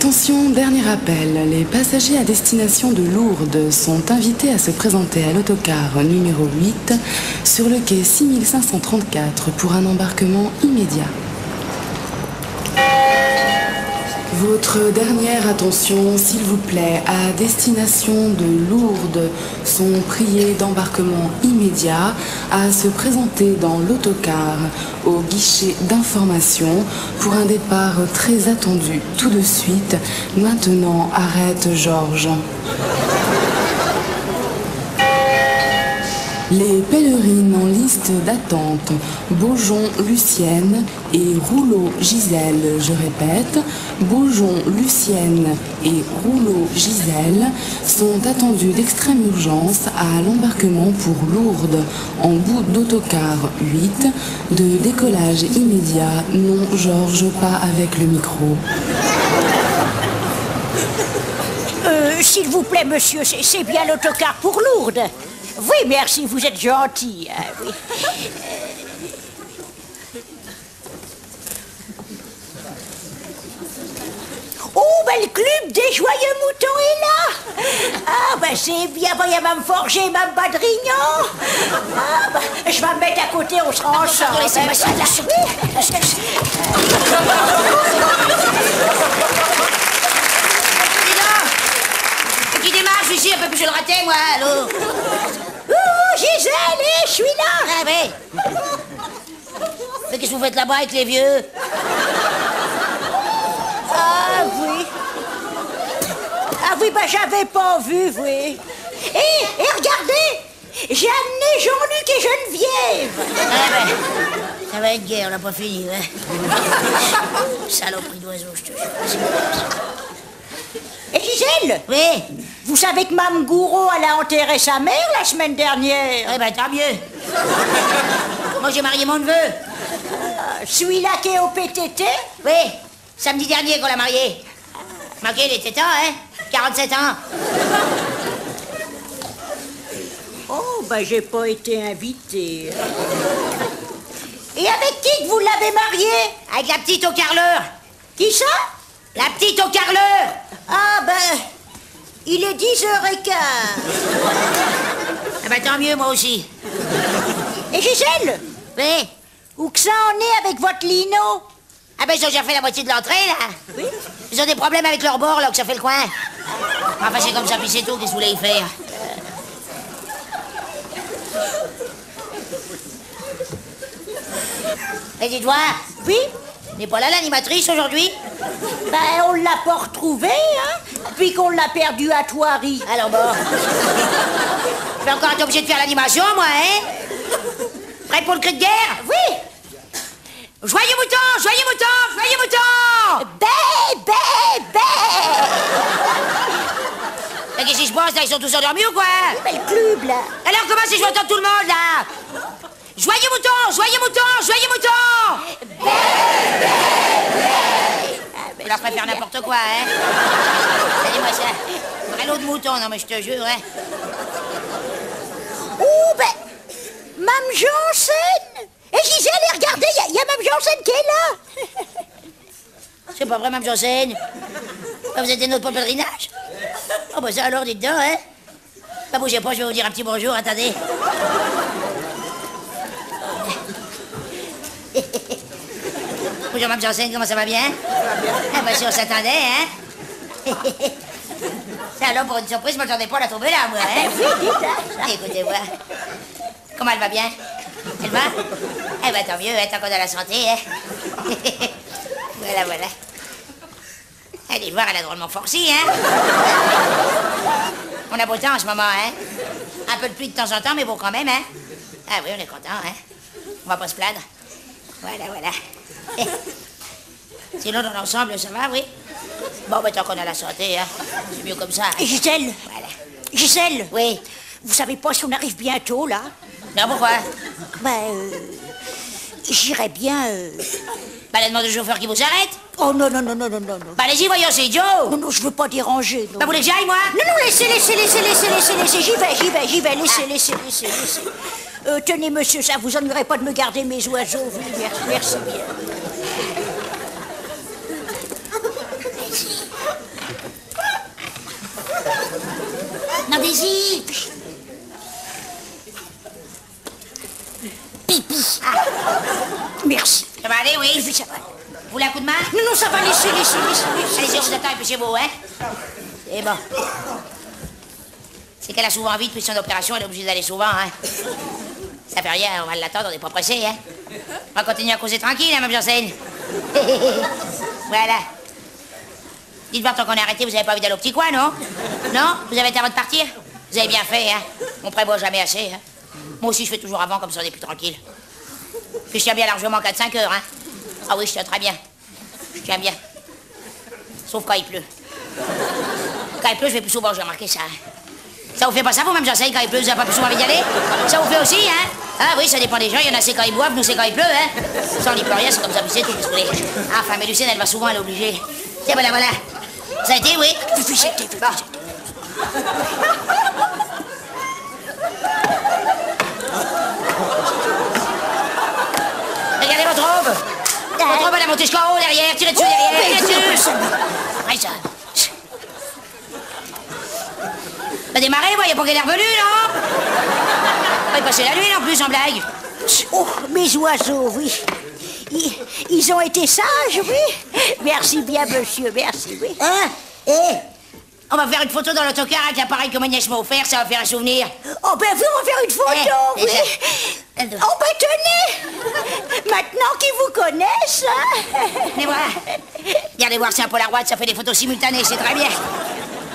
Attention, dernier appel. Les passagers à destination de Lourdes sont invités à se présenter à l'autocar numéro 8 sur le quai 6534 pour un embarquement immédiat. Votre dernière attention, s'il vous plaît, à destination de Lourdes sont priés d'embarquement immédiat à se présenter dans l'autocar au guichet d'information pour un départ très attendu tout de suite. Maintenant, arrête Georges. Les pèlerines en liste d'attente, Beaujon Lucienne et Rouleau Gisèle, je répète, Beaujon Lucienne et Rouleau Gisèle sont attendues d'extrême urgence à l'embarquement pour Lourdes en bout d'autocar 8 de décollage immédiat. Non, Georges, pas avec le micro. S'il vous plaît, monsieur, c'est bien l'autocar pour Lourdes. Oui, merci, vous êtes gentil. Oui. Oh, ben le club des joyeux moutons est là. Ah, ben c'est bien, il y a Mme Forger, Mme Badrignon. Ah, ben, je vais me mettre à côté, on sera ensemble. Laissez-moi ça là. Qui démarche ici, un peu plus je le ratais, moi, allô? Oh, Gisèle, je suis là. Ah, ouais. Mais qu'est-ce que vous faites là-bas avec les vieux? Ah, oui. Ah, oui, ben j'avais pas vu, oui. Et regardez, j'ai amené Jean-Luc et Geneviève. Ah, ben, ça va être guerre, on n'a pas fini, ouais. Saloperie d'oiseau, je te jure. Et Gisèle? Oui. Vous savez que Mme Gouraud, elle a enterré sa mère la semaine dernière. Eh ben, tant mieux. Moi, j'ai marié mon neveu. Celui-là qui est au PTT? Oui, samedi dernier qu'on l'a marié. Marqué, il était temps, hein? 47 ans. Oh, ben j'ai pas été invitée. Et avec qui que vous l'avez marié? Avec la petite au carreleur. Qui ça? La petite au carreleur. Ah, ben, il est 10h15. Eh ben, tant mieux, moi aussi. Et Gisèle? Oui. Où que ça en est avec votre lino? Ah ben, ils ont déjà fait la moitié de l'entrée, là. Oui. Ils ont des problèmes avec leur bord, là, que ça fait le coin. Enfin, c'est comme ça, puis c'est tout, qu'est-ce que vous voulez y faire? Et dites-moi. Oui? N'est pas là l'animatrice aujourd'hui? Ben, on l'a pas retrouvée, hein? Puis qu'on l'a perdue à Thoiry. Alors bon. Je vais encore être obligé de faire l'animation, moi, hein? Prêt pour le cri de guerre? Oui! Joyeux mouton! Joyeux mouton! Joyeux mouton! Bé, bé, bé! Mais qu'est-ce qui se passe, là? Ils sont tous endormis ou quoi? Mais le club, là. Alors comment c'est que je vais entendre tout le monde, là? Joyeux mouton! Joyeux mouton! Joyeux mouton! Bé, bé, bé! Je leur ferai faire n'importe quoi, hein? Allez-moi ça. Un lot de mouton, non mais je te jure, hein? Oh, ben, Mme Janssen! Et Gisèle, et regardez, il y a Mme Janssen qui est là! C'est pas vrai, Mme Janssen? Vous êtes des nôtres pour le pèlerinage? Oh, bah ça alors, dites donc, hein? Bah bougez pas, je vais vous dire un petit bonjour, attendez. Bonjour, Mme Janssen, comment ça va bien? Ça va bien. Ah, bah si on s'attendait, hein? Ça alors, pour une surprise, je m'attendais pas à la trouver là, moi, hein? Écoutez-moi. Comment elle va bien? Elle va? Eh ben tant mieux, hein, tant qu'on a la santé, hein? Voilà, voilà. Allez voir, elle a drôlement forci, hein? On a beau temps en ce moment, hein? Un peu de pluie de temps en temps, mais bon quand même, hein? Ah oui, on est content, hein? On va pas se plaindre. Voilà, voilà. Sinon, dans l'ensemble, ça va, oui? Bon, ben tant qu'on a la santé, hein? C'est mieux comme ça. Et Gisèle? Voilà. Gisèle? Oui? Vous savez pas si on arrive bientôt, là? Non, pourquoi? Ben, j'irais bien... Bah, la demande du chauffeur qui vous arrête. Oh, non, non, non, non, non, non. Bah, allez-y, voyons, c'est idiot. Non, non, je veux pas déranger, non. Bah, vous voulez que j'aille, moi? Non, non, laissez, j'y vais, laissez. Tenez, monsieur, ça vous ennuierait pas de me garder mes oiseaux, oui, merci bien. Vous voulez un coup de main? Non, non, ça va, laissez. Allez-y, on vous attend et puis chez vous, hein? C'est bon. C'est qu'elle a souvent envie, depuis son opération, elle est obligée d'aller souvent, hein? Ça fait rien, on va l'attendre, on n'est pas pressé, hein? On va continuer à causer tranquille, hein, Mme Janssen? Voilà. Dites-moi, tant qu'on est arrêté, vous n'avez pas envie d'aller au petit coin, non? Non? Vous avez été avant de partir? Vous avez bien fait, hein? On prévoit jamais assez, hein? Moi aussi, je fais toujours avant, comme ça, on est plus tranquille. Puis je tiens bien largement 4-5 heures, hein? Ah oui, je tiens très bien. Je tiens bien. Sauf quand il pleut. Quand il pleut, je vais plus souvent, j'ai remarqué ça. Ça vous fait pas ça, vous, même Janssen, quand il pleut, vous n'avez pas plus souvent envie d'y aller? Ça vous fait aussi, hein? Ah oui, ça dépend des gens, il y en a c'est quand ils boivent, nous c'est quand il pleut, hein? Ça, on n'y peut rien, c'est comme ça, puis c'est tout, qu'est-ce que vous voulez? Enfin, mais Lucienne, elle va souvent, elle est obligée. Tiens, voilà. Ça a été, oui? Oui, c'était. Bon. Regardez votre robe. Votre robe, elle a monté jusqu'en haut, derrière. Tirez dessus, derrière. Tirez dessus. Ouais, ça. T'as démarré, moi, y a pas qu'elle est revenue, non? On va y passer la nuit, en plus, en blague. Oh, mes oiseaux, oui. Ils ont été sages, oui. Merci bien, monsieur, merci, oui. Hein? On va faire une photo dans l'autocar avec l'appareil que ma nièce m'a offert, ça va faire un souvenir. Oh, ben, vous, on va faire une photo, oui. Oh, ben, tenez. Maintenant qu'ils vous connaissent, hein. Venez voir. Regardez voir, c'est un Polaroid, ça fait des photos simultanées, c'est très bien.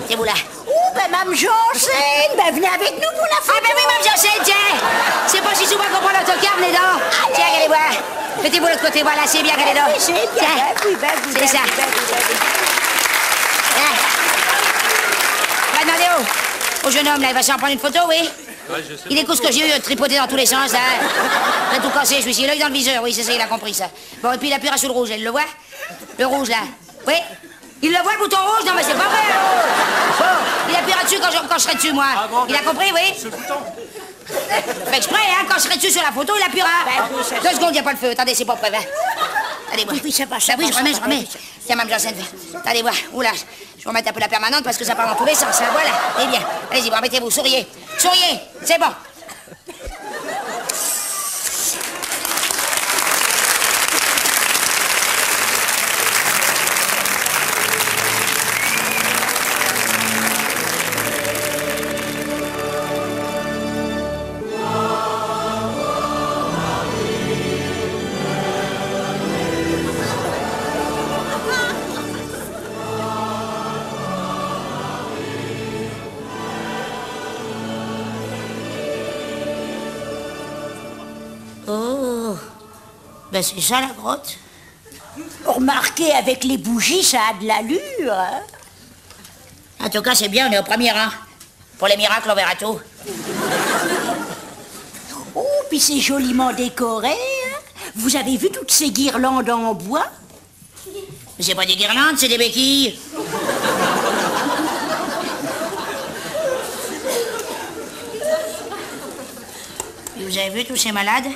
C'est vous là. Oh, ben, Mme Janssen, ben, venez avec nous pour la photo. Ah ben oui, Mme Janssen, tiens. C'est pas si souvent qu'on prend l'autocar, venez donc. Tiens, regardez voir. Mettez-vous de l'autre côté, voilà, c'est bien, regardez donc. Oui, c'est bien, Tiens. oui, ben, oui, C'est ça. On va demander au jeune homme, là, il va s'en prendre une photo, oui? Ouais, je sais. Il écoute ce que j'ai eu tripoté dans tous les sens, là. Il a tout cassé, celui-ci, l'œil dans le viseur, oui, c'est ça, il a compris ça. Bon, et puis il appuiera sur le rouge, elle le voit? Le rouge, là. Oui? Il le voit, le bouton rouge? Non, mais c'est pas vrai, alors. Bon, il appuiera dessus quand je serai dessus, moi. Ah bon, Il a compris, oui? Ce bouton. Fait exprès, hein, quand je serai dessus sur la photo, il appuiera. 2 secondes, il n'y a pas le feu. Attendez, c'est pas prêt, hein. Allez, voir. Oui, ça va, Ah oui, je remets. Tiens, Mme Janssen, attendez voir. Oula, je vais remettre un peu la permanente parce que ça part dans tous les sens, hein. Voilà, eh bien. Allez-y, bon, mettez-vous, souriez. Souriez, c'est bon. Oh, ben c'est ça la grotte. Remarquez, avec les bougies, ça a de l'allure, hein. En tout cas, c'est bien, on est au premier rang. Pour les miracles, on verra tout. Oh, puis c'est joliment décoré, hein. Vous avez vu toutes ces guirlandes en bois? Mais c'est pas des guirlandes, c'est des béquilles. Et vous avez vu tous ces malades?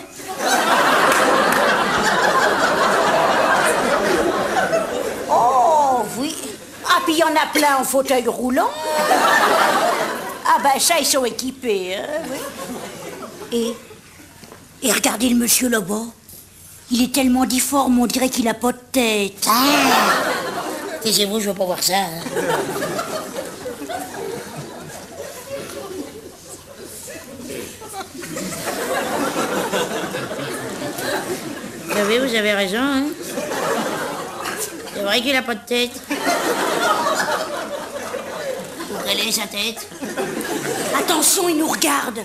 Oh, oui. Ah, puis il y en a plein en fauteuil roulant. Ah, ben ça, ils sont équipés, hein, oui. Et regardez le monsieur là-bas. Il est tellement difforme, on dirait qu'il a pas de tête. Ah! Taisez-vous, je veux pas voir ça. Hein. Vous avez raison, hein? C'est vrai qu'il a pas de tête. Où quelle est sa tête? Attention, il nous regarde.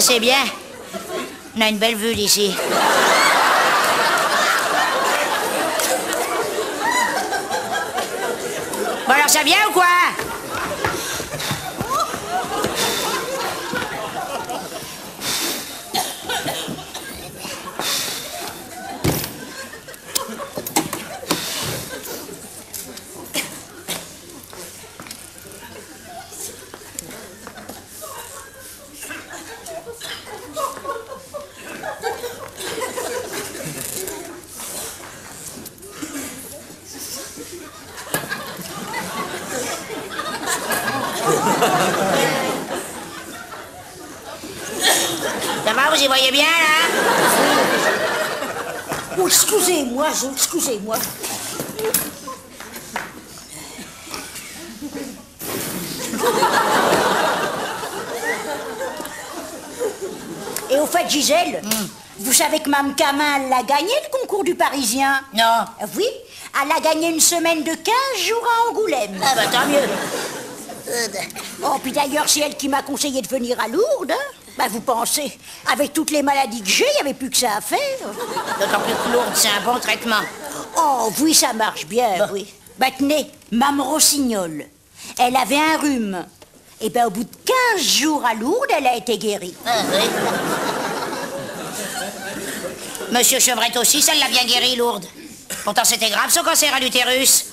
C'est bien. On a une belle vue d'ici. Bon alors ça vient ou quoi? Ça va, vous y voyez bien, là? Oh, excusez-moi, excusez-moi. Et au fait, Gisèle, vous savez que Mme Camin, elle a gagné le concours du Parisien? Non. Oui, elle a gagné une semaine de 15 jours à Angoulême. Ah bah tant mieux. Oh, puis d'ailleurs, c'est elle qui m'a conseillé de venir à Lourdes. Hein. Bah, vous pensez, avec toutes les maladies que j'ai, il n'y avait plus que ça à faire. D'autant plus que Lourdes, c'est un bon traitement. Oh, oui, ça marche bien, Bon. oui. Bah, tenez, Mme Rossignol, elle avait un rhume. Et ben, au bout de 15 jours à Lourdes, elle a été guérie. Ah, oui. Monsieur Chevrette aussi, ça l'a bien guéri, Lourdes. Pourtant, c'était grave, son cancer à l'utérus.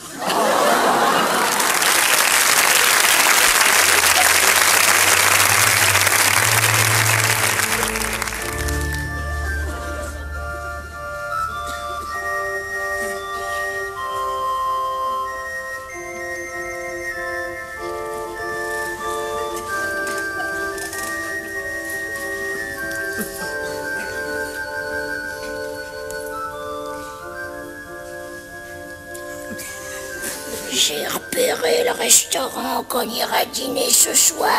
J'ai repéré le restaurant qu'on ira dîner ce soir.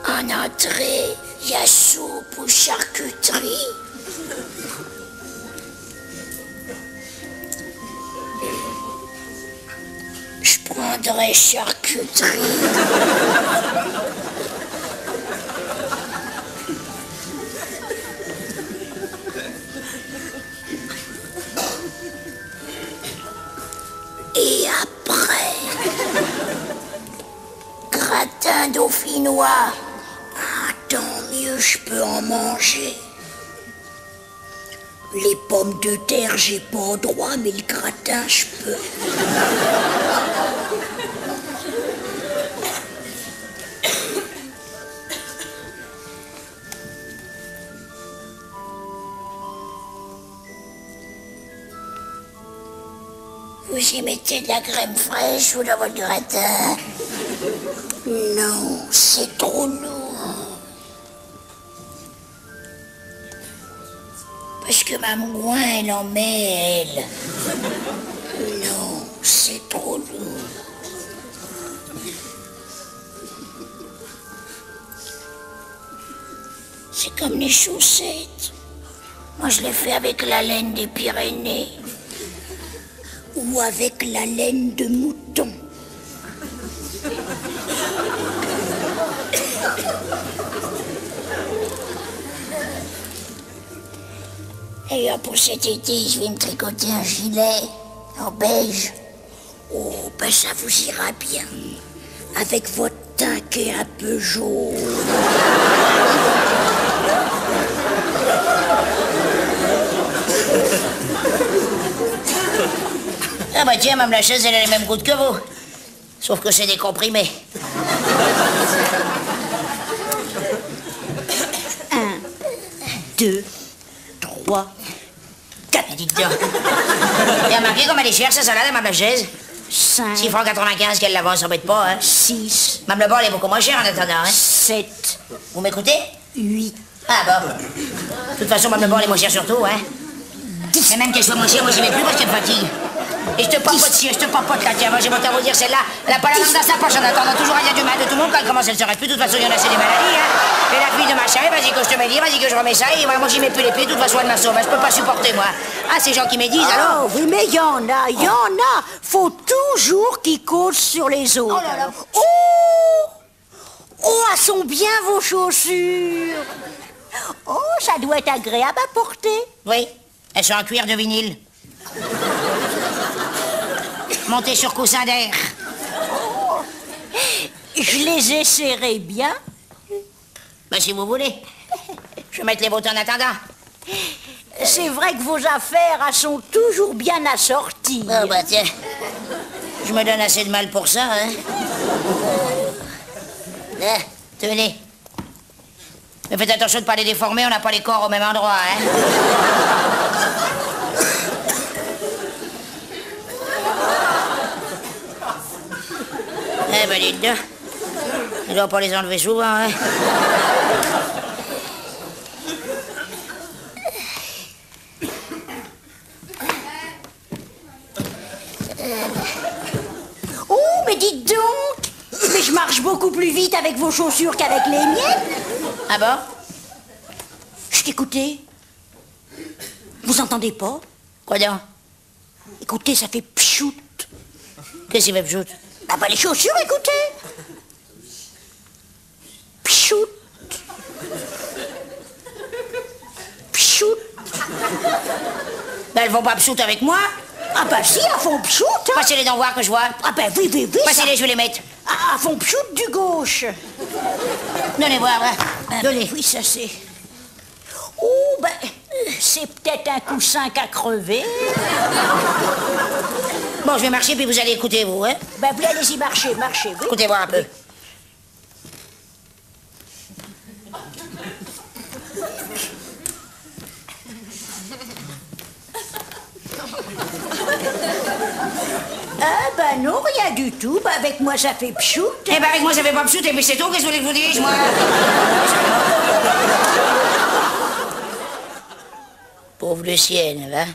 En entrée, il y a soupe ou charcuterie. Je prendrai charcuterie. Et après, gratin dauphinois. Ah, tant mieux, je peux en manger. Les pommes de terre, j'ai pas le droit, mais le gratin, je peux. Vous y mettez de la crème fraîche ou dans votre gratin? Non, c'est trop lourd. Parce que ma Gouin, elle en met, elle. Non, c'est trop lourd. C'est comme les chaussettes. Moi, je les fais avec la laine des Pyrénées. Ou avec la laine de mouton. Et pour cet été, je vais me tricoter un gilet en beige. Oh, ben ça vous ira bien. Avec votre teint qui est un peu jaune. Ah bah tiens, Mme la chaise, elle a les mêmes gouttes que vous. Sauf que c'est des comprimés. 1, 2, 3, 4, Dites donc. Et remarquez comme elle est chère, sa salade, Mme la chaise. 5, 6 francs 95 qu'elle l'avance, s'embête pas, hein. 6, Mme le bord, elle est beaucoup moins chère en attendant, hein. 7, Vous m'écoutez? 8, Ah bon. De toute façon, Mme le bord, elle est moins chère surtout, hein. Mais même qu'elle soit moins chère, moi j'y vais plus parce qu'elle me fatigue. Et je te papote ci, je te papote là, tiens, moi j'ai monté à vous dire, celle-là, elle a pas la langue dans sa poche en attendant toujours à dire du mal de tout le monde, quand elle commence, elle se reste plus, de toute façon, il y en a, c'est des maladies, hein. Et la fille de machin, vas-y que je te mets dit, vas-y que je remets ça, et moi j'y mets plus les pieds, de toute façon, elle m'assomme, je peux pas supporter, moi. Ah, ces gens qui me disent, alors. Oh, oui, mais il y en a. Faut toujours qu'ils causent sur les autres. Oh là là. Oh, elles sont bien vos chaussures. Oh, ça doit être agréable à porter. Oui, elles sont en cuir de vinyle. Montées sur coussin d'air. Je les ai serrées bien. Ben si vous voulez. Je vais mettre les bottes en attendant. C'est vrai que vos affaires, elles sont toujours bien assorties. Ah bah tiens, je me donne assez de mal pour ça, hein. Là, tenez. Mais faites attention de ne pas les déformer, on n'a pas les corps au même endroit, hein. Eh ben, dites donc. Il doit pas les enlever souvent, hein. Oh, mais dites donc! Mais je marche beaucoup plus vite avec vos chaussures qu'avec les miennes. Ah bon? Chut, écoutez. Vous entendez pas? Quoi donc? Écoutez, ça fait pchout. Qu'est-ce qu'il fait pchout? Ah bah les chaussures, écoutez. Pchout. Pchout. Ben, elles vont pas pchout avec moi. Ah bah si, elles font pchout, hein. Passez-les dans voir que je vois. Ah bah oui, oui, oui. Passez-les, je vais les mettre. Ah, elles font pchout du gauche. Donnez voir, hein. Ah, Donnez. Oui, ça c'est... Oh, ben, c'est peut-être un coussin qu'a crevé. Bon, je vais marcher, puis vous allez écouter, vous, hein. Ben, vous allez-y marcher, marchez, oui. Écoutez voir un peu. Ah ben non, rien du tout. Ben, avec moi, ça fait pchout. Eh ben, avec moi, ça fait pas pchout, et puis c'est tout, qu'est-ce que vous voulez que je vous dise, moi? Pauvre Lucienne, va.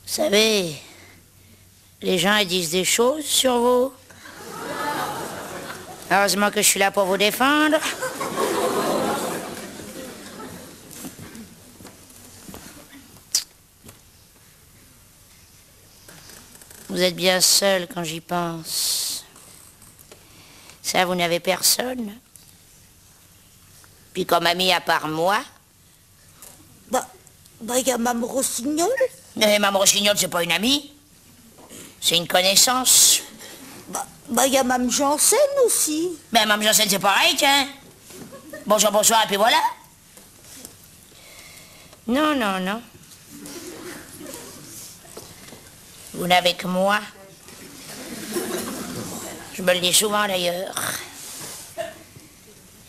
Vous savez, les gens, ils disent des choses sur vous. Heureusement que je suis là pour vous défendre. Vous êtes bien seul quand j'y pense. Ça, vous n'avez personne. Puis comme ami à part moi. Bah, il y a Mme Rossignol. Mais Mme Rossignol, c'est pas une amie. C'est une connaissance. Bah, il y a Mme Janssen aussi. Ben, Mme Janssen, c'est pareil, tiens. Bonjour, bonsoir, et puis voilà. Non, non, non. Vous n'avez que moi. Je me le dis souvent, d'ailleurs.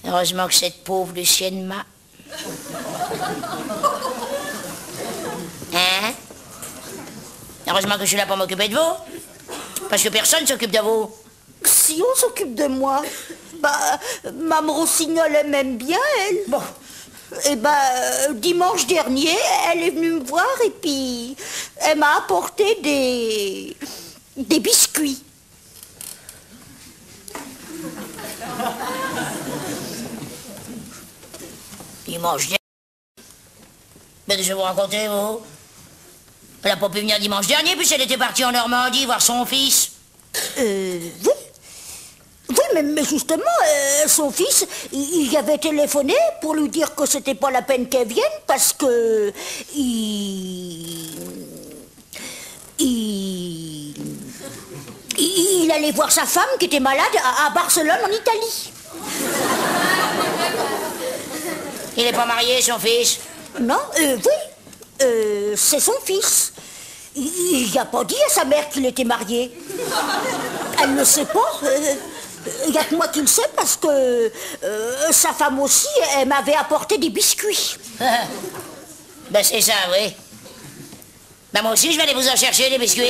Heureusement que cette pauvre Lucienne m'a. Hein? Heureusement que je suis là pour m'occuper de vous. Parce que personne ne s'occupe de vous. Si on s'occupe de moi, bah, Mme Rossignol, elle m'aime bien, elle. Bon. Et dimanche dernier, elle est venue me voir et puis elle m'a apporté des biscuits. Dimanche dernier. Mais qu'est-ce que vous racontez, vous? Elle n'a pas pu venir dimanche dernier, puisqu'elle était partie en Normandie voir son fils. Oui. Oui, mais justement, son fils, il avait téléphoné pour lui dire que c'était pas la peine qu'elle vienne parce que il allait voir sa femme qui était malade à Barcelone, en Italie. Il n'est pas marié, son fils? Non, oui, c'est son fils. Il n'a pas dit à sa mère qu'il était marié. Elle ne le sait pas. Il n'y a que moi qui le sais parce que sa femme aussi, elle m'avait apporté des biscuits. Ben c'est ça, oui. Ben moi aussi, je vais aller vous en chercher des biscuits,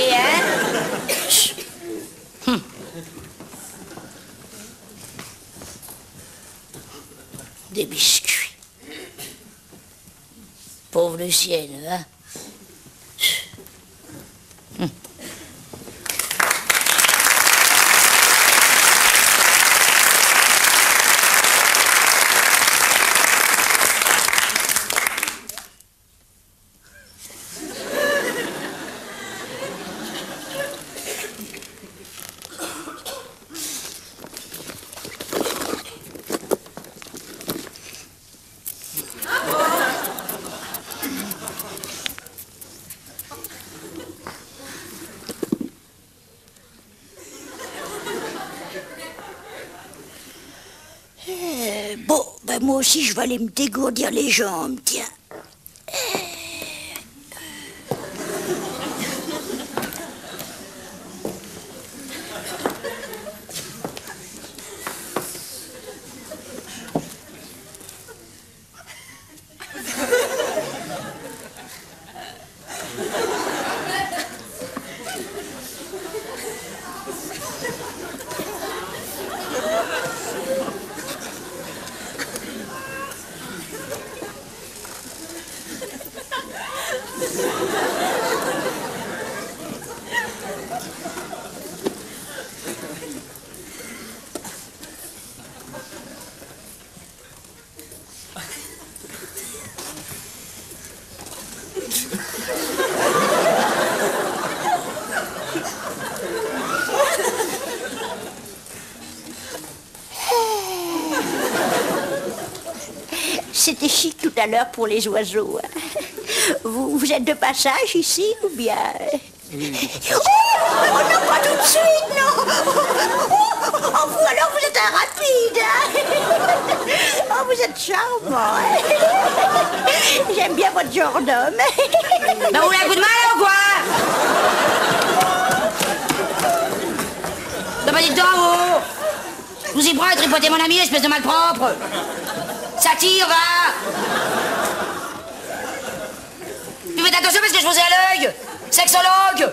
hein. Des biscuits. Pauvre Lucienne, hein. Bon, moi aussi, je vais aller me dégourdir les jambes, tiens. c'était chic tout à l'heure pour les oiseaux. Hein. Vous êtes de passage ici ou bien... Oh non, pas tout de suite, non. Vous alors, vous êtes un rapide. Hein. Oh, vous êtes charmant. Hein. J'aime bien votre genre d'homme. Ben, vous voulez un coup de main, là, ou quoi? T'as pas dit de temps, vous? Je vous y prends à tripoter mon ami, espèce de malpropre. Ça tire, va. Tu fais attention parce que je vous ai à l'œil. Sexologue.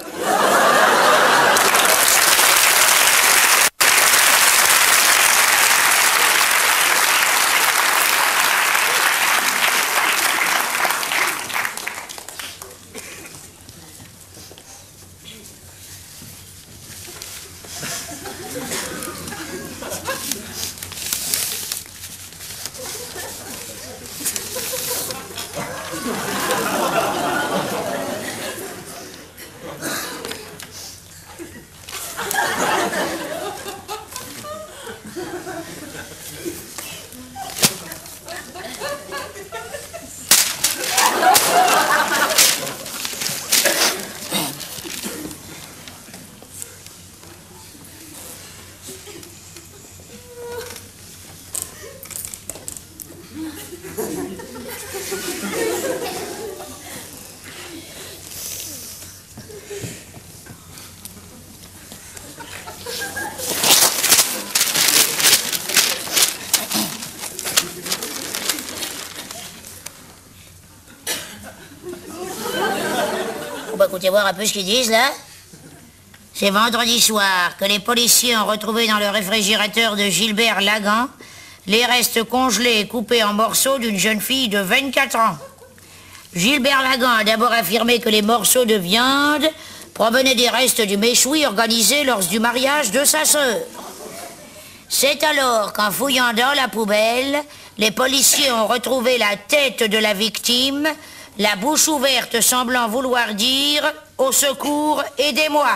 Bah, écoutez voir un peu ce qu'ils disent, là. C'est vendredi soir que les policiers ont retrouvé dans le réfrigérateur de Gilbert Lagan les restes congelés et coupés en morceaux d'une jeune fille de 24 ans. Gilbert Lagan a d'abord affirmé que les morceaux de viande provenaient des restes du méchoui organisé lors du mariage de sa sœur. C'est alors qu'en fouillant dans la poubelle, les policiers ont retrouvé la tête de la victime, la bouche ouverte semblant vouloir dire « Au secours, aidez-moi ».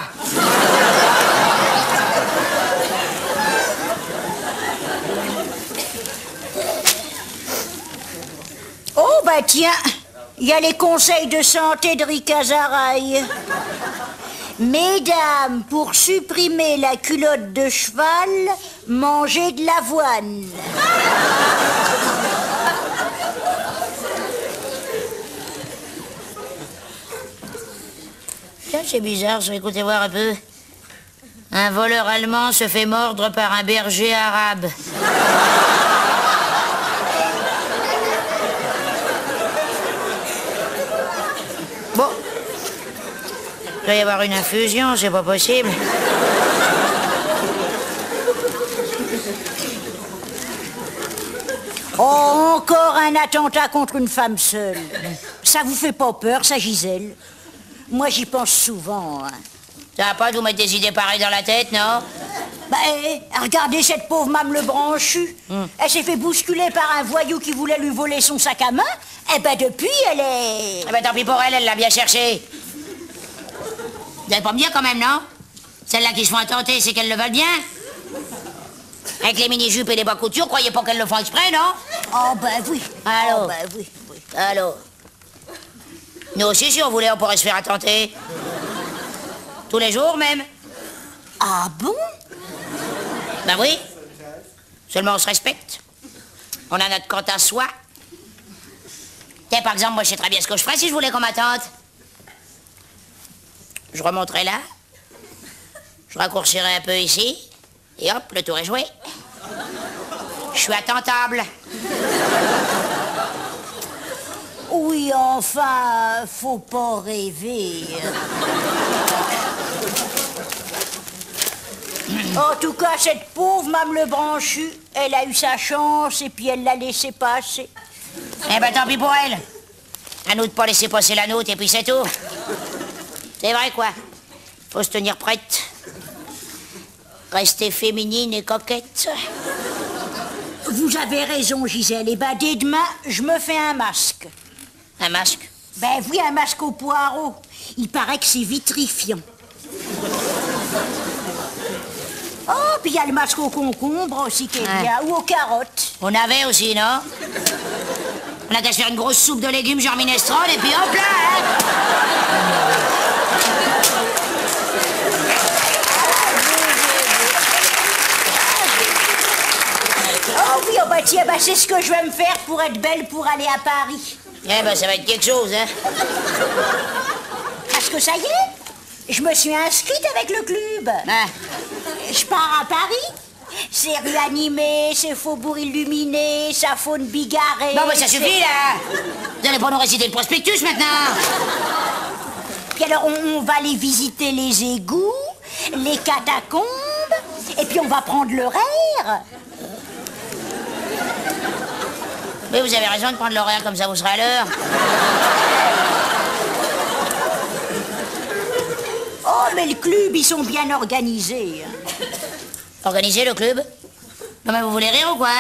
Oh, bah tiens, il y a les conseils de santé de Ricazaraï. Mesdames, pour supprimer la culotte de cheval, mangez de l'avoine. Tiens, c'est bizarre, ça, écoutez voir un peu. Un voleur allemand se fait mordre par un berger arabe. Bon. Il doit y avoir une infusion, c'est pas possible. Oh, encore un attentat contre une femme seule. Ça vous fait pas peur, ça, Gisèle? Moi, j'y pense souvent. Hein. Ça va pas de vous mettre des idées pareilles dans la tête, non? Bah, regardez cette pauvre Mame le Branchu. Elle s'est fait bousculer par un voyou qui voulait lui voler son sac à main. Et ben depuis, elle est... Eh ben tant pis pour elle, elle l'a bien cherché. Vous allez pas me dire quand même, non? Celles-là qui se font attenter, c'est qu'elles le veulent bien? Avec les mini-jupes et les bas coutures, croyez pas qu'elles le font exprès, non? Oh ben oui. Allô? Oh ben oui, oui. Allô? Nous aussi, si on voulait, on pourrait se faire attenter. Tous les jours, même. Ah bon? Ben oui. Seulement, on se respecte. On a notre compte à soi. Tiens, par exemple, moi, je sais très bien ce que je ferais si je voulais qu'on m'attente. Je remonterais là. Je raccourcirais un peu ici. Et hop, le tour est joué. Je suis attentable. Oui, enfin, faut pas rêver. En tout cas, cette pauvre Mame le Branchu, elle a eu sa chance et puis elle l'a laissé passer. Eh ben, tant pis pour elle. À nous de pas laisser passer la nôtre et puis c'est tout. C'est vrai, quoi. Faut se tenir prête. Rester féminine et coquette. Vous avez raison, Gisèle. Et ben, dès demain, je me fais un masque. Un masque? Ben oui, un masque au poireau. Il paraît que c'est vitrifiant. Oh, puis il y a le masque au concombre aussi qui est bien, ou aux carottes. On avait aussi, non? On a qu'à se faire une grosse soupe de légumes genre minestrone et puis hop là, hein. Oh oui, oh bah tiens, bah c'est ce que je vais me faire pour être belle pour aller à Paris. Eh ben, ça va être quelque chose, hein. Parce que ça y est, je me suis inscrite avec le club. Ah. Je pars à Paris. C'est rue animée, c'est faubourg illuminé, sa faune bigarrée. Bon, bah ça suffit, là. Vous allez pas nous réciter le prospectus, maintenant. Puis alors, on va aller visiter les égouts, les catacombes, et puis on va prendre l'horaire. Mais vous avez raison de prendre l'horaire, comme ça vous serez à l'heure. Oh, mais le club, ils sont bien organisés. Organiser le club? Non, mais vous voulez rire ou quoi?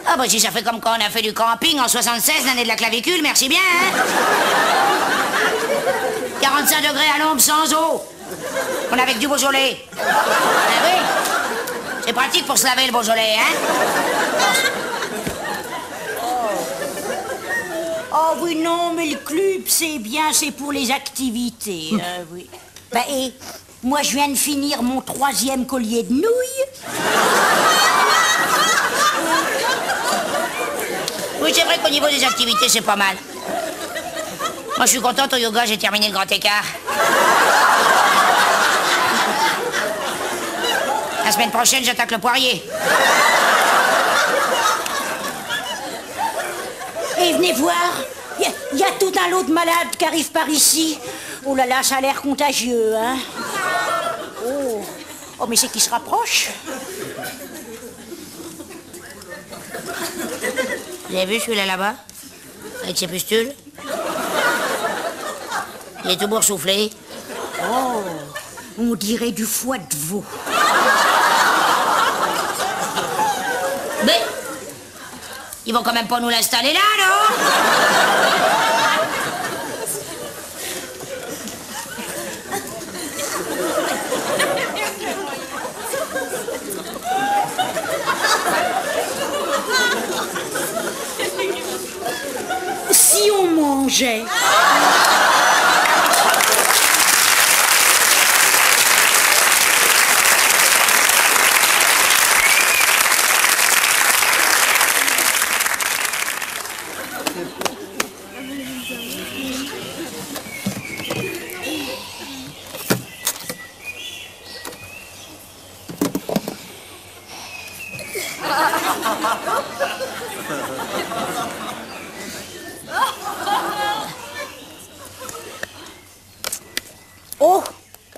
Ah, bah si ça fait comme quand on a fait du camping en 76, l'année de la clavicule, merci bien, hein. 45 degrés à l'ombre, sans eau. On a avec du Beaujolais. Ah oui? C'est pratique pour se laver le Beaujolais, hein. Oh oui, non, mais le club, c'est bien, c'est pour les activités. Oui. Bah, et moi, je viens de finir mon 3e collier de nouilles. Oui, c'est vrai qu'au niveau des activités, c'est pas mal. Moi, je suis contente, au yoga, j'ai terminé le grand écart. La semaine prochaine, j'attaque le poirier. Et venez voir, il y a tout un lot de malades qui arrivent par ici. Oh là là, ça a l'air contagieux, hein. Oh, mais c'est qui se rapproche. Vous avez vu celui-là là-bas? Avec ses pustules? Il est tout boursouflé. Oh, on dirait du foie de veau. Mais ils vont quand même pas nous l'installer là, non? Si on mangeait.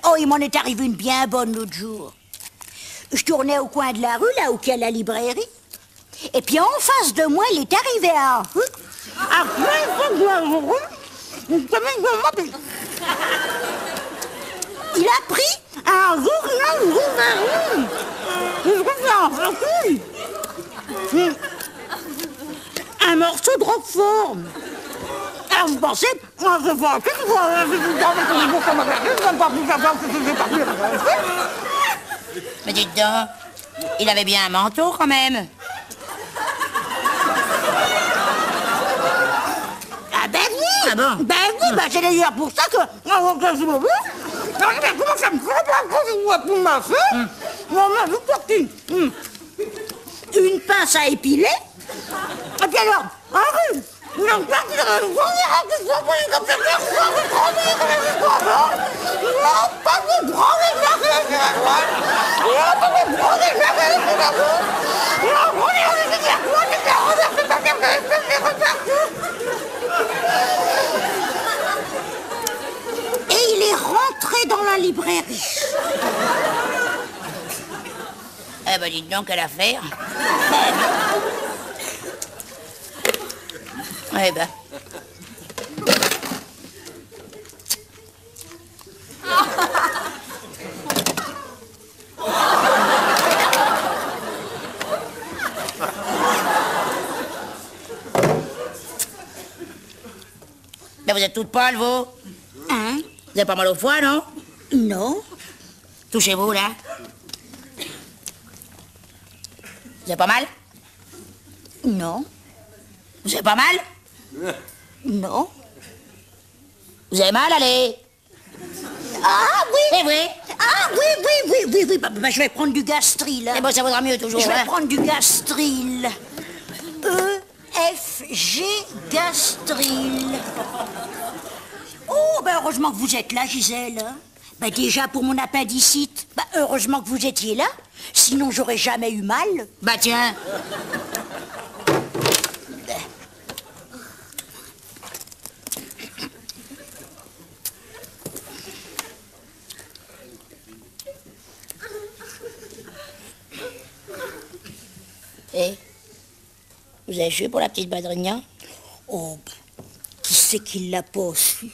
Oh, il m'en est arrivé une bien bonne l'autre jour. Je tournais au coin de la rue, là où il y a la librairie. Et puis en face de moi, il est arrivé à... Il a pris un un morceau de roquefort. Alors vous pensez, Mais dites donc, il avait bien un manteau quand même. Ah ben oui. Ah bon? Ben oui, ben c'est d'ailleurs pour ça que... Une pince à épiler. Et puis alors, et il est rentré dans la librairie. Eh ben dites donc, quelle affaire. Eh ben. Ben vous êtes toute pâle, vous? Hein? Vous avez pas mal au foie, non? Non. Touchez-vous, là. Vous avez pas mal? Non. Vous avez pas mal? Non. Vous avez mal, allez? Ah oui. Eh oui. Ah oui. Bah, je vais prendre du Gastril. Eh bon, ça vaudra mieux toujours. Je vais hein. prendre du Gastril. EFG Gastril. Oh, ben heureusement que vous êtes là, Gisèle. Hein. Ben déjà pour mon appendicite, ben heureusement que vous étiez là. Sinon, j'aurais jamais eu mal. Bah tiens. Eh, vous avez joué pour la petite Badrignan? Oh, ben, qui c'est qui l'a pas su?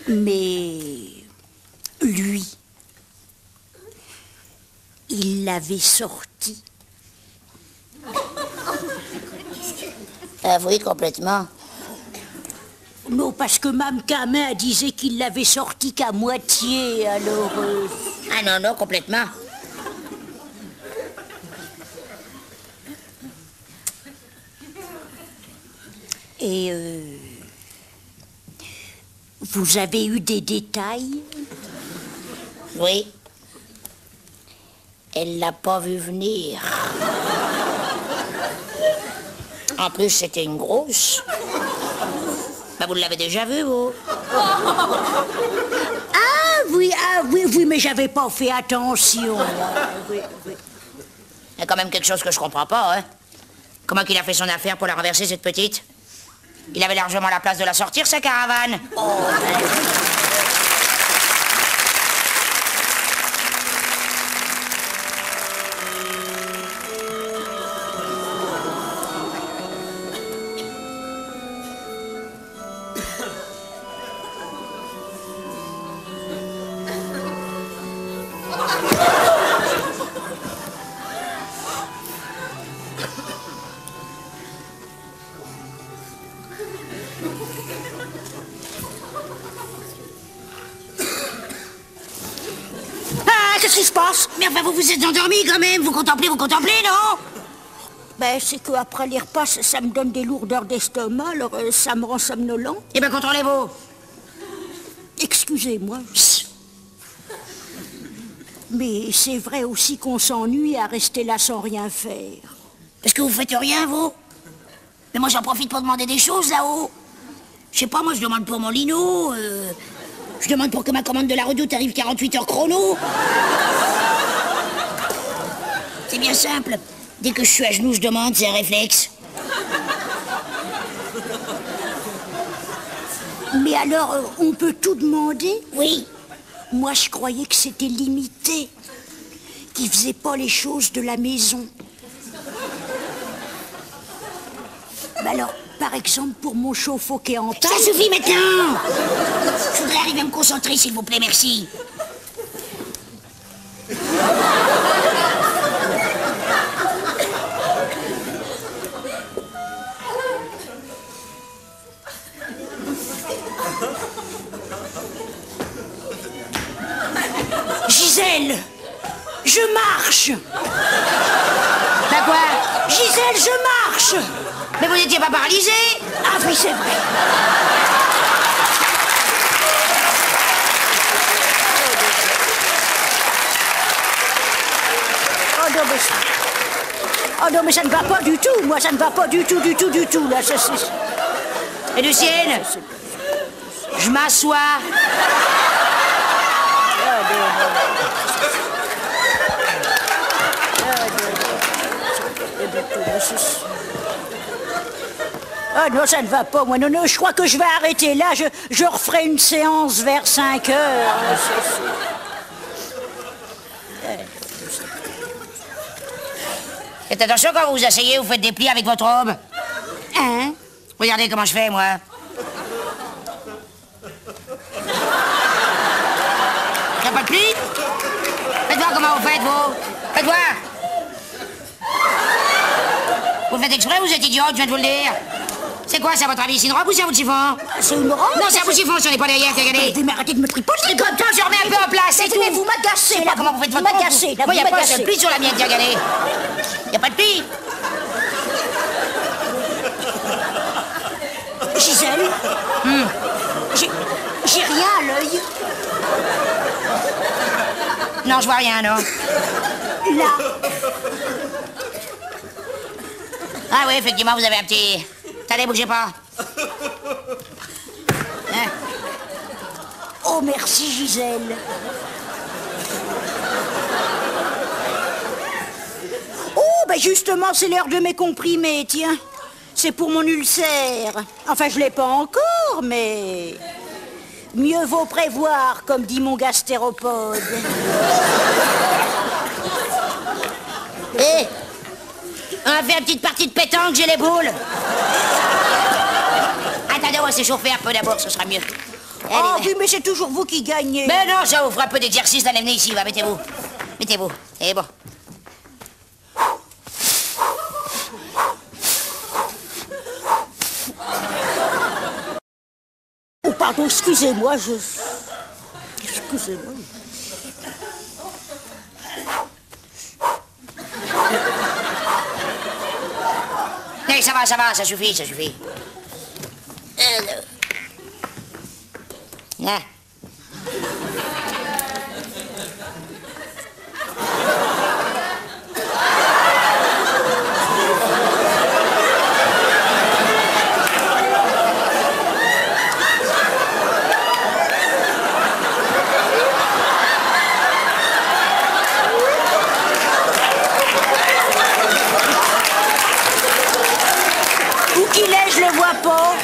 Mais lui, il l'avait sorti. Ah oui, complètement. Non, parce que Mme Camin disait qu'il l'avait sorti qu'à moitié, alors... Ah non, non, complètement. Et vous avez eu des détails? Oui. Elle l'a pas vu venir. En plus, c'était une grosse. Bah, vous l'avez déjà vue, vous? Ah oui, mais j'avais pas fait attention. Oui. Il y a quand même quelque chose que je comprends pas, hein. Comment qu'il a fait son affaire pour la renverser, cette petite? Il avait largement la place de la sortir, sa caravane. Qu'est-ce qui se passe? Mais enfin, vous vous êtes endormi quand même. Vous contemplez, non? Ben, c'est qu'après les repas, ça me donne des lourdeurs d'estomac, alors ça me rend somnolent. Eh ben, contrôlez-vous. Excusez-moi. Mais c'est vrai aussi qu'on s'ennuie à rester là sans rien faire. Est-ce que vous faites rien, vous? Mais moi, j'en profite pour demander des choses, là-haut. Je sais pas, moi, je demande pour mon lino, je demande pour que ma commande de la Redoute arrive 48 heures chrono. C'est bien simple. Dès que je suis à genoux, je demande, c'est un réflexe. Mais alors, on peut tout demander? Oui. Moi, je croyais que c'était limité, qu'ils faisaient pas les choses de la maison. Ben alors, par exemple, pour mon chauffe-eau qui est en panne... Ça suffit maintenant! Je voudrais arriver à me concentrer, s'il vous plaît, merci. Gisèle, je marche. Bah quoi? Gisèle, je marche. Mais vous n'étiez pas paralysé? Ah oui, c'est vrai. Oh non, mais ça ne va pas du tout. Moi, ça ne va pas du tout, là. Et Lucienne, je m'assois. Ah non, ça ne va pas, moi. Non, je crois que je vais arrêter là. Je referai une séance vers 5 heures. Faites attention quand vous vous asseyez, vous faites des plis avec votre robe. Hein? Regardez comment je fais, moi. Y'a pas de plis? Faites voir comment vous faites, vous. Faites voir. Vous le faites exprès, vous êtes idiote, je viens de vous le dire. C'est quoi, ça, à votre avis? C'est une robe ou c'est un bout de chiffon? C'est une robe? Non, c'est un bout de chiffon, si on n'est pas derrière, regardez. Mais arrêtez de me tripoter. Et comme ça, je remets un peu en place, c'est tout. Mais vous m'agacez, Je sais là, pas comment vous faites votre vous m'agacez, là, Moi, il vous n'y a pas un m'agacez. seul pli sur la mienne, tiens, regardez. Il n'y a pas de pli. Gisèle, j'ai rien à l'œil. Non, je vois rien, non. Là, Ah oui, effectivement, vous avez un petit... Attendez, bougez pas. Hein? oh merci Gisèle. Oh, ben justement, c'est l'heure de mes comprimés, tiens. C'est pour mon ulcère. Enfin, je l'ai pas encore, mais... Mieux vaut prévoir, comme dit mon gastéropode. Hé, on va faire une petite partie de pétanque, j'ai les boules. Attendez, on va s'échauffer un peu d'abord, ce sera mieux. Oh Allez, oui, mais c'est toujours vous qui gagnez. mais non, ça vous fera un peu d'exercice, allez, venez ici, va, mettez-vous. Mettez-vous, et bon. Oh, pardon, excusez-moi, Excusez-moi. Eh, ça va, ça suffit, ça suffit. Là. Où qu'il est, je le vois pas.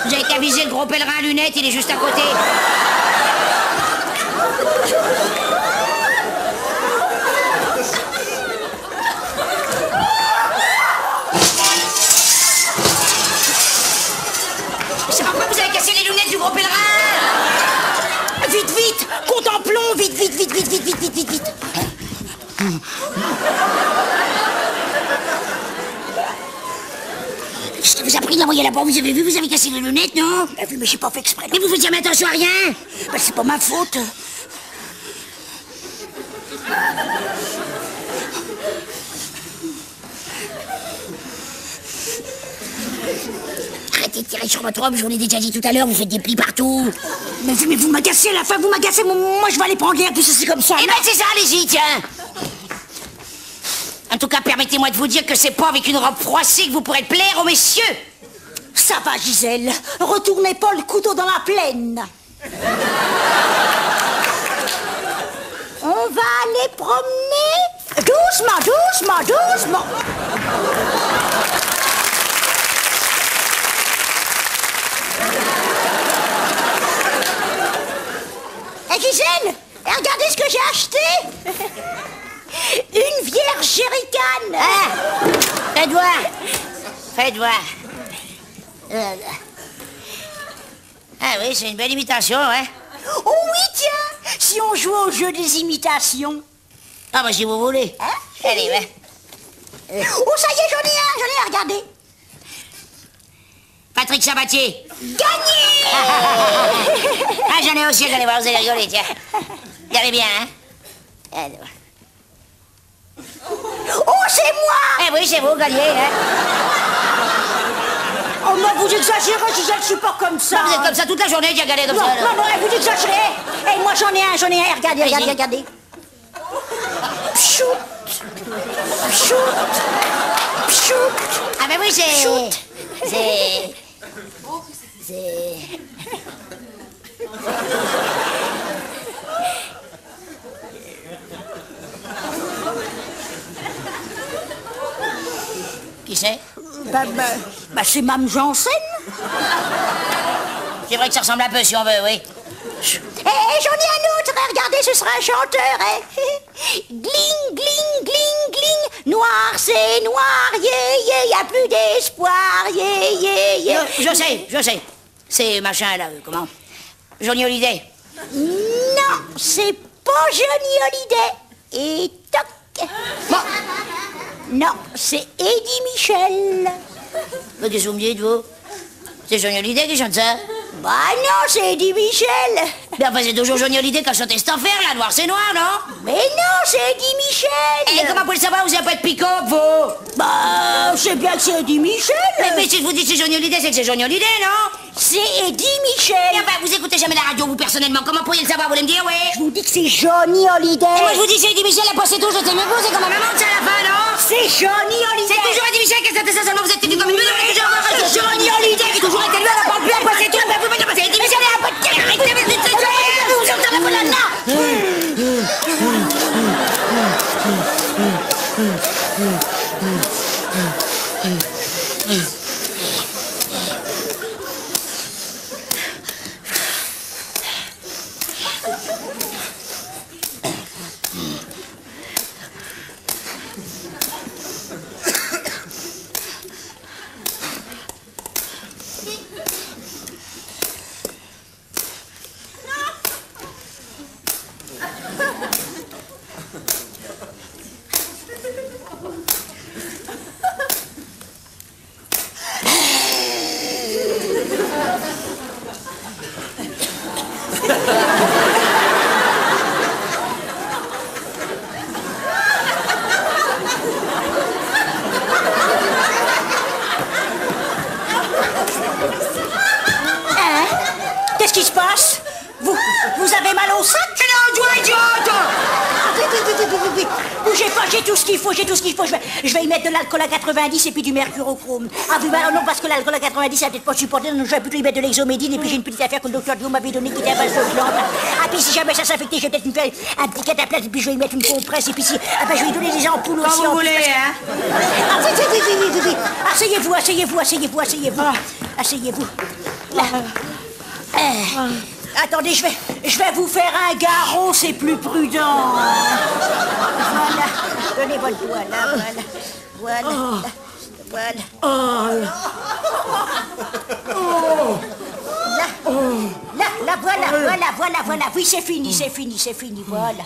Vous avez qu'à viser le gros pèlerin à lunettes, il est juste à côté. C'est pourquoi vous avez cassé les lunettes du gros pèlerin? Vite, vite, contemplons, vite, vite, vite, vite, vite, vite, vite, vite, vite. Qu'est-ce que vous a pris de l'envoyer là-bas? Vous avez vu, vous avez cassé les lunettes, non? Bah oui, mais j'ai pas fait exprès. Mais vous faisiez jamais attention à rien? Bah, c'est pas ma faute. Arrêtez de tirer sur votre robe, je vous l'ai déjà dit tout à l'heure, vous faites des plis partout. Mais vous m'agacez à la fin, vous m'agacez. Moi, je vais aller prendre l'air, puis c'est comme ça. Eh ben c'est ça, allez-y, tiens. En tout cas, permettez-moi de vous dire que c'est pas avec une robe froissée que vous pourrez plaire aux messieurs. Ça va, Gisèle. Retournez pas le couteau dans la plaine. On va aller promener. Doucement, doucement, doucement. Hé, Gisèle, regardez ce que j'ai acheté. Une vierge jerrycan. Ah, faites voir. Faites voir. Ah oui, c'est une belle imitation, hein. Oh oui, tiens, si on jouait au jeu des imitations. Ah bah si vous voulez. Hein? Allez, ouais. Oh, ça y est, j'en ai un, regardez. Patrick Sabatier. Gagné. Ah, j'en ai aussi, allez voir, vous allez rigoler, tiens. Regardez bien, hein. Alors. Oh, c'est moi. Eh oui, c'est vous, gagnez, hein. Oh, mais vous exagérez, Gisèle, je suis pas comme ça. Vous êtes comme ça toute la journée, tiens, regardez comme Non, ça. là. non, non, vous exagérez. Eh, moi, j'en ai un, regardez, Vas-y. regardez, regardez. Pchout. Pchout. Pchout. Ah ben oui, c'est... Shoot. C'est... Qui c'est? Bah, c'est Mme Janssen. C'est vrai que ça ressemble un peu, si on veut, oui. Eh, j'en ai un autre, regardez, ce sera un chanteur, hein. Gling, gling, gling, gling. Noir, c'est noir, yeah, y a plus d'espoir, yeah. Je sais. C'est machin, là, comment? Johnny Hallyday. Non, c'est pas Johnny Hallyday. Et toc. Bon, Non, c'est Eddie Michel. mais qu'est-ce que vous me dites, vous? C'est Johnny Hallyday qui chante ça? Bah non, c'est Eddie Michel. Mais enfin, c'est toujours Johnny Hallyday qui a chanté cette affaire, là, noir c'est noir, non? Mais non, c'est Eddie Michel. Et comment vous pouvez le savoir, vous n'avez pas de pick-up, vous? Bah, je sais bien que c'est Eddie Michel. Mais si je vous dis que c'est Johnny Hallyday, c'est que c'est Johnny Hallyday, non? C'est Eddie Michel. Et enfin, vous écoutez jamais la radio, vous, personnellement. Comment pourriez le savoir, vous voulez me dire, oui? Je vous dis que c'est Johnny Hallyday. Et moi, je vous dis, c'est Eddie Michel, la poste et tout, je sais mieux que vous, c'est comme ma maman, c'est à la fin, non? C'est Johnny Hallyday. C'est toujours Eddie Michel qui a chanté ça, seulement vous êtes tenu comme une meule, c'est Johnny Hallyday qui toujours été lui, elle parle plus, la poste et tout, mais vous me dites, c'est Eddie Michel, elle a pas de tête, arrêtez, mais c'est vous entendez pas là-dedans. Qu'est-ce qui se passe? Vous avez mal au sac? Non, toi, idiote! Oui. Bougez pas, j'ai tout ce qu'il faut, Je vais y mettre de l'alcool à 90 et puis du mercurochrome. Ah oui, bah non, parce que l'alcool à 90, ça va peut-être pas supporter, donc je vais plutôt y mettre de l'exomédine et puis j'ai une petite affaire que le docteur Dio m'avait donnée qui était à base de plantes. Ah puis si jamais ça s'infectait, je vais peut-être me faire un petit cataplasme et puis je vais y mettre une compresse et puis si... Ah ben je vais y donner des ampoules aussi. Quand vous voulez, hein? Ah oui. Asseyez-vous. Asseyez-vous. Là. Attendez, je vais vous faire un garrot, c'est plus prudent. Voilà. Donnez votre doigt, là, voilà. Là, voilà. Oui, c'est fini. Voilà.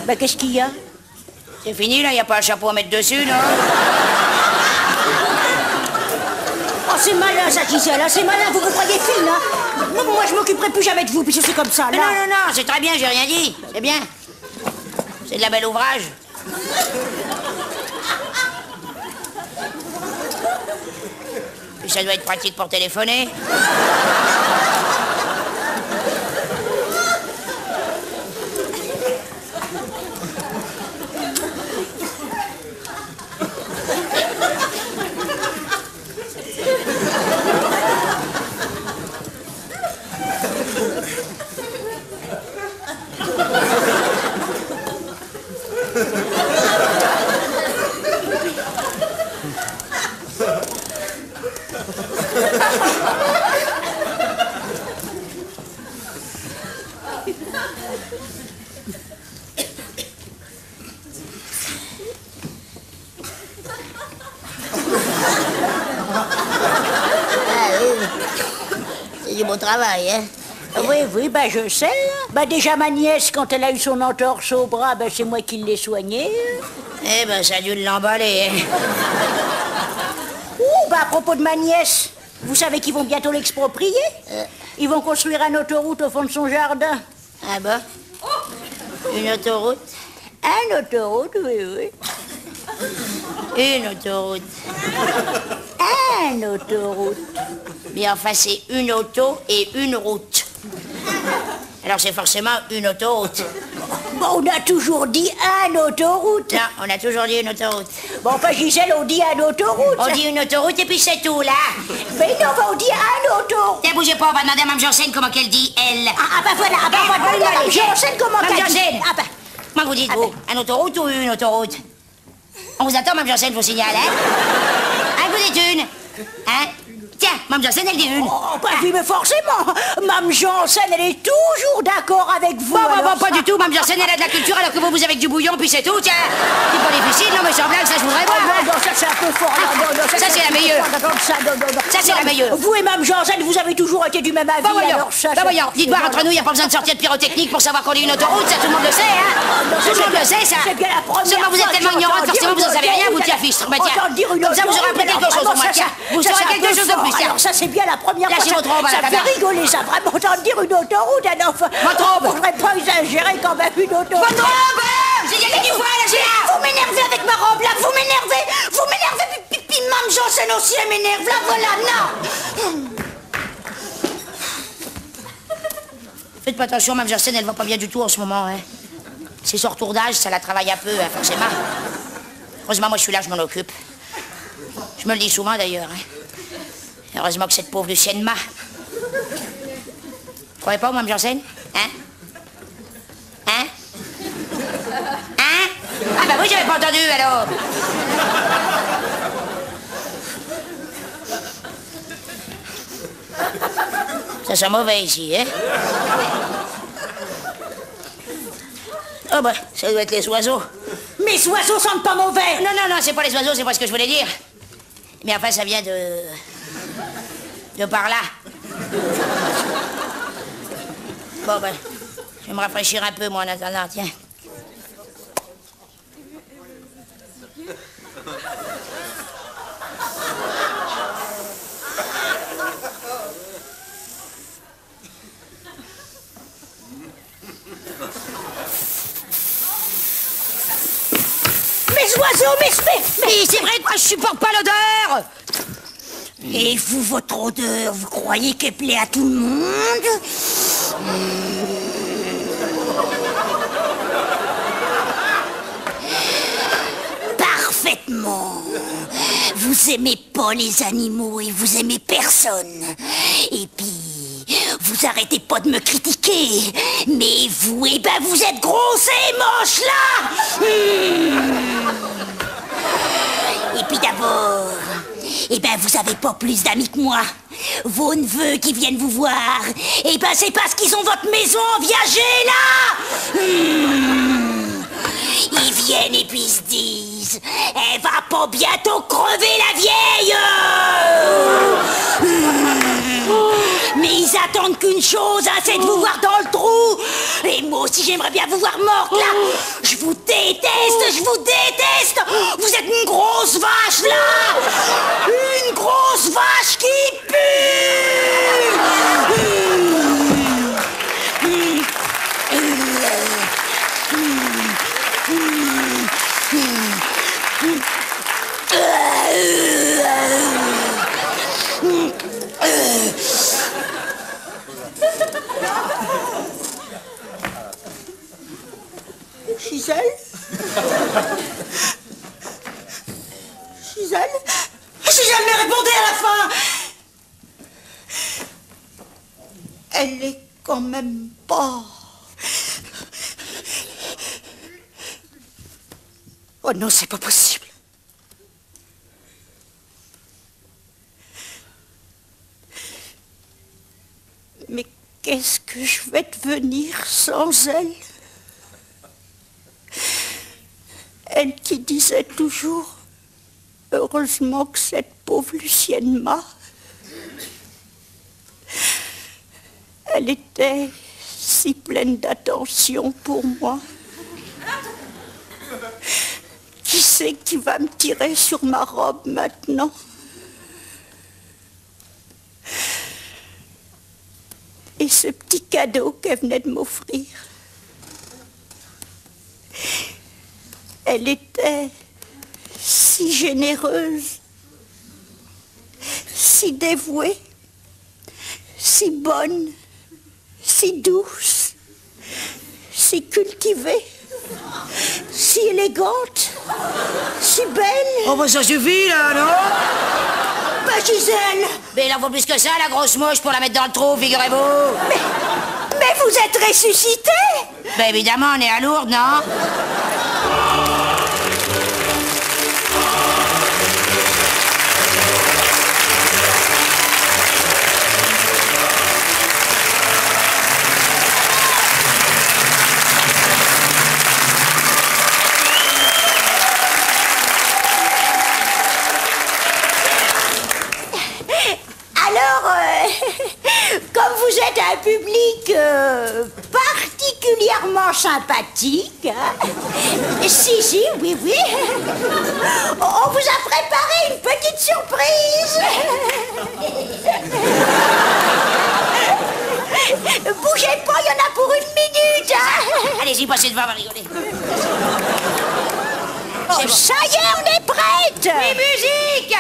Bah, qu'est-ce qu'il y a? C'est fini, là, y a pas un chapeau à mettre dessus, non? Oh, c'est malin, ça, Gisèle, hein, c'est malin, vous croyez fine, hein? Non, moi, je m'occuperai plus jamais de vous, puisque c'est comme ça, là. Non, c'est très bien, j'ai rien dit, c'est bien. C'est de la belle ouvrage. Et ça doit être pratique pour téléphoner. C'est du bon travail, hein? Oui, bah je sais. Bah déjà ma nièce, quand elle a eu son entorse au bras, bah c'est moi qui l'ai soignée. Eh ben, ça a dû l'emballer, hein. Bah à propos de ma nièce, vous savez qu'ils vont bientôt l'exproprier? Ils vont construire une autoroute au fond de son jardin. Ah bon? Une autoroute? Une autoroute, oui. Une autoroute. Une autoroute. Mais enfin, c'est une auto et une route. Alors c'est forcément une autoroute. Bon, on a toujours dit une autoroute. Non, on a toujours dit une autoroute. Bon, enfin, Gisèle, on dit une autoroute. On dit une autoroute et puis c'est tout, là. Mais non, on dit une auto. Tiens, bougez pas, on va demander à Mme Janssen comment qu'elle dit, elle. Bah voilà, Mme Janssen, comment Mme qu'elle dit? Janssen. Comment vous dites, vous? Une autoroute ou une autoroute? On vous attend, Mme Janssen, je vous signale, hein? Vous dites une? Hein? Tiens, Mme Janssen, elle dit une. Oh, bah oui, mais forcément. Mme Janssen, elle est toujours d'accord avec vous. Bon, pas du tout. Mme Janssen, elle a de la culture alors que vous avec du bouillon, puis c'est tout, tiens. C'est pas difficile, non, mais sans blague, ça je voudrais voir. Non, ça c'est un peu fort. Ça c'est la meilleure. Ça c'est la meilleure. Vous et Mme Janssen, vous avez toujours été du même avis. Voyons, dites-moi, entre nous, il n'y a pas besoin de sortir de pyrotechnique pour savoir qu'on est une autoroute, ça tout le monde le sait, hein. Tout le monde le sait, ça. C'est bien la première Seulement vous êtes tellement ignorante, forcément vous en savez rien, vous tiens fiche. Bah tiens, comme ça vous aurez appris quelque chose au moins, tiens. Vous saurez quelque chose de plus, tiens. Alors ça c'est bien la première fois. Lâchez votre robe à la Ça fait rigoler, ça, vraiment, entendre dire une autoroute, alors. Votre robe. Faudrait pas exagérer quand même une autoroute. Votre robe. J'ai gagné du poil, lâchez-la. Vous m'énervez avec ma robe, là, vous m'énervez, puis Mme Janssen aussi, elle m'énerve, là, voilà, non. Faites pas attention, Mme Janssen, elle va pas bien du tout en ce moment, hein. C'est son retour d'âge, ça la travaille un peu, hein, forcément. Heureusement, moi je suis là, je m'en occupe. Je me le dis souvent d'ailleurs, hein. Heureusement que cette pauvre Lucienne m'a. Vous croyez pas, Mme Janssen? Hein? Hein? Hein? Ah bah oui, j'avais pas entendu, alors. Ça sent mauvais ici, hein? Oh bah, ça doit être les oiseaux. Mes oiseaux sentent pas mauvais. Non, c'est pas les oiseaux, c'est pas ce que je voulais dire. Mais enfin, ça vient de par là. Bon, ben, je vais me rafraîchir un peu, moi, en attendant, tiens. Mes oiseaux, mais c'est vrai que moi, je supporte pas l'odeur. Et vous, votre odeur, vous croyez qu'elle plaît à tout le monde? Parfaitement. Vous aimez pas les animaux et vous aimez personne. Et puis, vous arrêtez pas de me critiquer. Mais vous, eh ben, vous êtes grosse et moche, là. Et puis d'abord... Eh ben, vous avez pas plus d'amis que moi. Vos neveux qui viennent vous voir, eh ben, c'est parce qu'ils ont votre maison en viager, là. Ils viennent et puis ils se disent, elle va pas bientôt crever, la vieille. Mais ils attendent qu'une chose, hein, c'est de vous voir dans le trou. Et moi aussi, j'aimerais bien vous voir morte, là. Je vous déteste, je vous déteste. Vous êtes une grosse vache, là. Une grosse vache qui pue. Gisèle? Gisèle? Gisèle, mais répondez à la fin! Elle est quand même pas... Oh non, c'est pas possible. Mais qu'est-ce que je vais devenir sans elle? Elle qui disait toujours, heureusement que cette pauvre Lucienne m'a. Elle était si pleine d'attention pour moi. Qui c'est qui va me tirer sur ma robe maintenant? Et ce petit cadeau qu'elle venait de m'offrir. Elle était si généreuse, si dévouée, si bonne, si douce, si cultivée, si élégante, si belle. Oh, bah ça suffit, là, non? Bah, Gisèle! Mais il en faut plus que ça, la grosse moche, pour la mettre dans le trou, figurez-vous. Mais vous êtes ressuscité! Bah, évidemment, on est à Lourdes, non? un public particulièrement sympathique. Hein. Si, oui. On vous a préparé une petite surprise. Bougez pas, il y en a pour 1 minute. Hein. Allez-y, passez devant, on va rigoler. Oh, ça y est, on est prête. Et musique!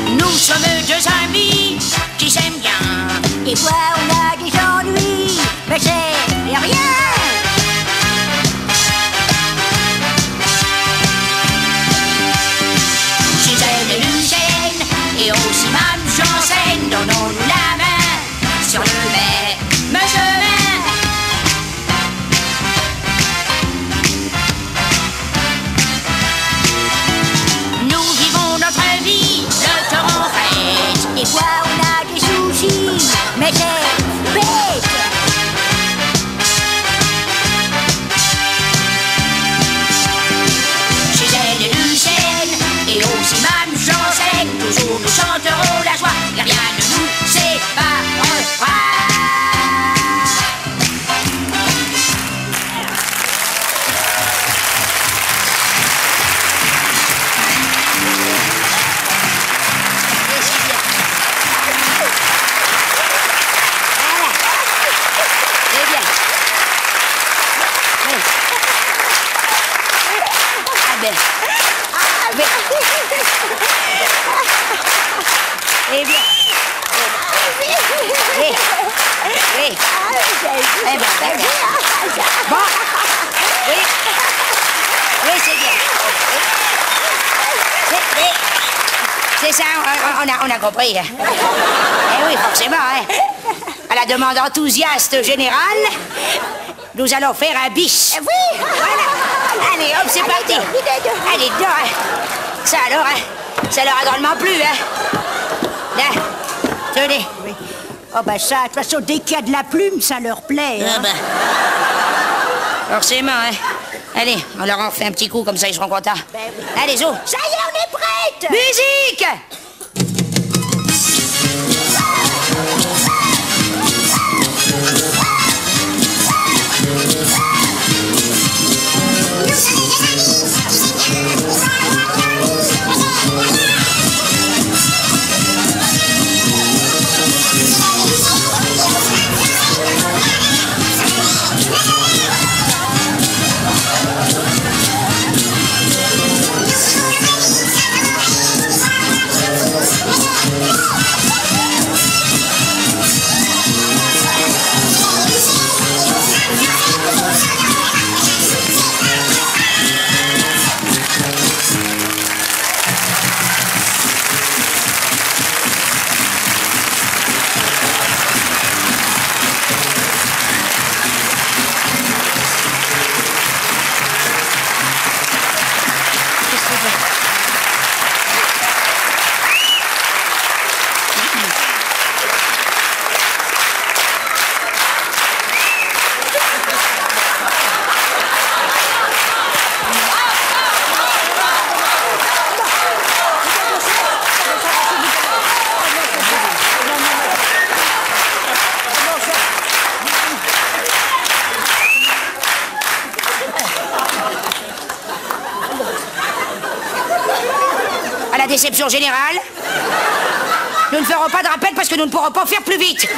Nous sommes 2 amis qui s'aiment bien. Des fois, on a des ennuis, mais c'est rien. Et aussi Mme Janssen, donnons-nous la main sur le même chemin. Nous vivons notre vie de cœur en fête. Des fois, on a des soucis, mais c'est bête. Chez elle et Lucien, et aussi Mme Janssen, toujours nous chanterons la joie, et rien ne nous séparera. Eh bien. Bon. Oui, c'est bien. C'est ça, on a compris. Eh oui, forcément. Hein. À la demande enthousiaste générale, nous allons faire un bis. Oui. Voilà. Allez, hop, c'est parti. Allez, dedans. Hein. Ça alors, hein. Ça leur a drôlement plu, hein. Là, tenez. Oui. Oh ben ça, de toute façon, dès qu'il y a de la plume, ça leur plaît. Hein. Ah ben. Forcément, hein. Allez, on leur en fait un petit coup, comme ça ils seront contents. Ben oui. Allez, Zo. Ça y est, on est prête. Musique! À la déception générale, nous ne ferons pas de rappel parce que nous ne pourrons pas faire plus vite.